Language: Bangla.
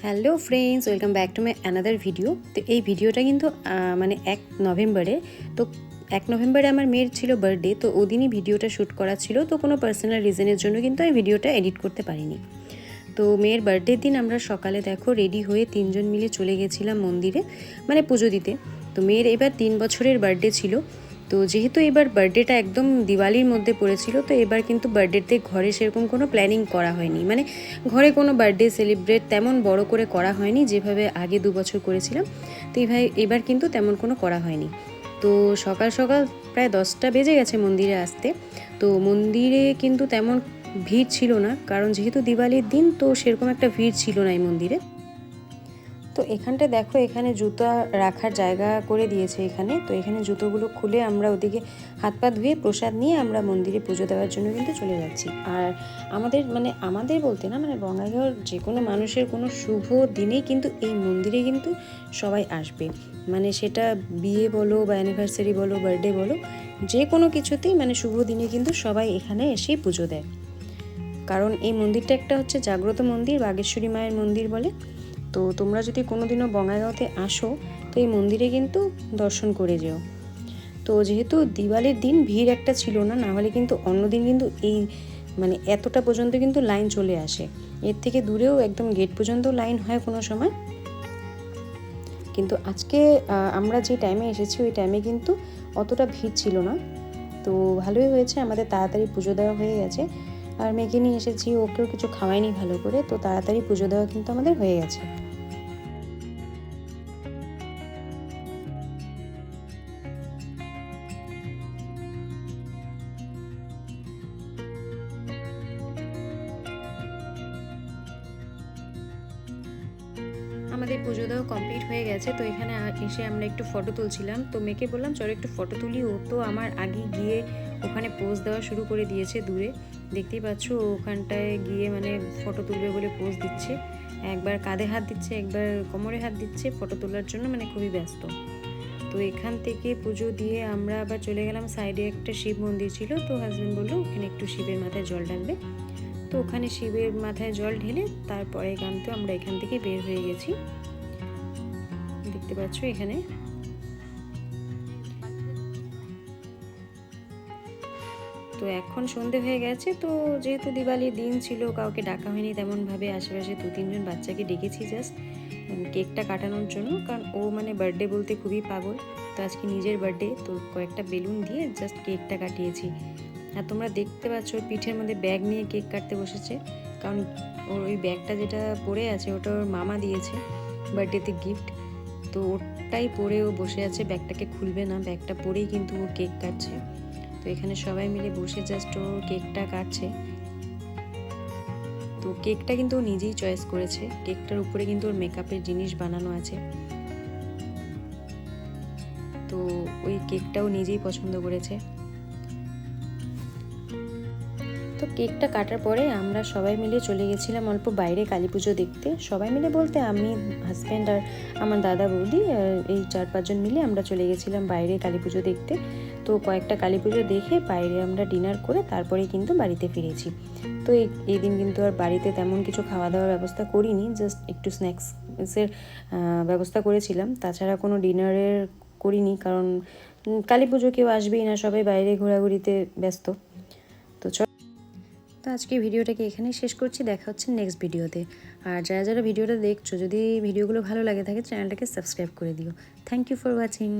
Hello friends, welcome back to my another video. তো এই ভিডিওটা কিন্তু মানে 1 নভেম্বরে। তো 1 নভেম্বরে আমার মেয়ের ছিল বার্থডে, তো ওদিনই ভিডিওটা শ্যুট করা ছিল। তো কোনো পার্সোনাল রিজনের জন্য কিন্তু আমি ভিডিওটা এডিট করতে পারিনি। তো মেয়ের বার্থডের দিন আমরা সকালে দেখো রেডি হয়ে 3 জন মিলে চলে গেছিলাম মন্দিরে, মানে পুজো দিতে। তো মেয়ের এবার 3 বছরের বার্থডে ছিল। তো যেহেতু এবার বার্থডেটা একদম দিওয়ালির মধ্যে পড়েছিল, তো এবার কিন্তু বার্থডেতে ঘরে সেরকম কোনো প্ল্যানিং করা হয়নি, মানে ঘরে কোনো বার্থডে সেলিব্রেট তেমন বড় করে করা হয়নি যেভাবে আগে 2 বছর করেছিলাম। তো এবার কিন্তু তেমন কোনো করা হয়নি। তো সকাল সকাল প্রায় 10টা বেজে গেছে মন্দিরে আসতে। তো মন্দিরে কিন্তু তেমন ভিড় ছিল না, কারণ যেহেতু দিওয়ালির দিন, তো সেরকম একটা ভিড় ছিল না এই মন্দিরে। তো এখানটা দেখো, এখানে জুতা রাখার জায়গা করে দিয়েছে এখানে। তো এখানে জুতোগুলো খুলে আমরা ওদিকে হাত পা ধুয়ে প্রসাদ নিয়ে আমরা মন্দিরে পুজো দেওয়ার জন্য কিন্তু চলে যাচ্ছি। আর আমাদের বলতে না, মানে বঙ্গাইগাঁওর যে কোনো মানুষের কোনো শুভ দিনেই কিন্তু এই মন্দিরে কিন্তু সবাই আসবে। মানে সেটা বিয়ে বলো বা অ্যানিভার্সারি বলো, বার্থডে বলো, যে কোনো কিছুতেই মানে শুভ দিনে কিন্তু সবাই এখানে এসেই পুজো দেয়। কারণ এই মন্দিরটা একটা হচ্ছে জাগ্রত মন্দির, বাগেশ্বরী মায়ের মন্দির বলে। তো তোমরা যদি কোনোদিনও বঙ্গাইগাঁওতে আসো, তো এই মন্দিরে কিন্তু দর্শন করে যেও। তো যেহেতু দিওয়ালির দিন ভিড় একটা ছিল না, না হলে কিন্তু অন্যদিন কিন্তু এই মানে এতটা পর্যন্ত কিন্তু লাইন চলে আসে। এর থেকে দূরেও একদম গেট পর্যন্ত লাইন হয় কোনো সময়। কিন্তু আজকে আমরা যে টাইমে এসেছি ওই টাইমে কিন্তু অতটা ভিড় ছিল না। তো ভালোই হয়েছে, আমাদের তাড়াতাড়ি পুজো দেওয়া হয়ে গেছে। আর মেয়েকে নিয়ে এসেছি, ওকেও কিছু খাওয়াইনি ভালো করে, তো তাড়াতাড়ি পুজো দেওয়া কিন্তু আমাদের হয়ে গেছে। আমাদের পুজো দেওয়া কমপ্লিট হয়ে গেছে। তো এখানে এসে আমরা একটু ফটো তুলছিলাম। তো মেয়েকে বললাম চলো একটু ফটো তুলি। ও তো আমার আগে গিয়ে ওখানে পোজ দেওয়া শুরু করে দিয়েছে দূরে, দেখতেই পাচ্ছ। ওখানটায় গিয়ে মানে ফটো তুলবে বলে পোজ দিচ্ছে, একবার কাঁধে হাত দিচ্ছে, একবার কোমরে হাত দিচ্ছে ফটো তোলার জন্য, মানে খুবই ব্যস্ত। তো এখান থেকে পুজো দিয়ে আমরা আবার চলে গেলাম। সাইডে একটা শিব মন্দির ছিল, তো হাজব্যান্ড বললো ওখানে একটু শিবের মাথায় জল ঢালবে। তো ওখানে শিবের মাথায় জল ঢেলে তারপরে কিন্তু আমরা এখান থেকে বের হয়ে গেছি, দেখতে পাচ্ছ এখানে। তো এখন সন্ধে হয়ে গেছে। তো যেহেতু দিওয়ালির দিন ছিল, কাউকে ডাকা হয়নি তেমনভাবে। আশেপাশে 2-3 জন বাচ্চাকে ডেকেছি জাস্ট কেকটা কাটানোর জন্য, কারণ ও মানে বার্থডে বলতে খুবই পাগল। তো আজকে নিজের বার্থডে, তো কয়েকটা বেলুন দিয়ে জাস্ট কেকটা কাটিয়েছি। আর তোমরা দেখতে পাচ্ছ পিঠের মধ্যে ব্যাগ নিয়ে কেক কাটতে বসেছে, কারণ ওর ওই ব্যাগটা যেটা পরে আছে ওটা ওর মামা দিয়েছে বার্থডেতে গিফট। তো ওটাই পরে ও বসে আছে, ব্যাগটাকে খুলবে না, ব্যাগটা পরেই কিন্তু ও কেক কাটছে। তো এখানে সবাই মিলে বসে জাস্ট ও কেকটা কাটছে। তো কেকটা কিন্তু ও নিজেই চয়েস করেছে, কেকটার উপরে কিন্তু ওর মেকআপের জিনিস বানানো আছে। তো ওই কেকটাও নিজেই পছন্দ করেছে। তো কেকটা কাটার পরে আমরা সবাই মিলে চলে গেছিলাম অল্প বাইরে কালী পুজো দেখতে। সবাই মিলে বলতে আমি, হাজব্যান্ড আর আমার দাদা বৌদি, এই 4-5 জন মিলে আমরা চলে গেছিলাম বাইরে কালী পুজো দেখতে। তো কয়েকটা কালী পুজো দেখে বাইরে আমরা ডিনার করে তারপরেই কিন্তু বাড়িতে ফিরেছি। তো এই দিন কিন্তু আর বাড়িতে তেমন কিছু খাওয়া দাওয়ার ব্যবস্থা করিনি, জাস্ট একটু স্ন্যাক্সের ব্যবস্থা করেছিলাম। তাছাড়া কোনো ডিনারের করিনি, কারণ কালী পুজো কেউ আসবেই না, সবাই বাইরে ঘোরাঘুরিতে ব্যস্ত। তো আজকে ভিডিওটাকে এখানেই শেষ করছি, দেখা হচ্ছে নেক্সট ভিডিওতে। আর যারা যারা ভিডিওটা দেখছো, যদি ভিডিওগুলো ভালো লাগে থাকে চ্যানেলটাকে সাবস্ক্রাইব করে দিও। Thank you for watching.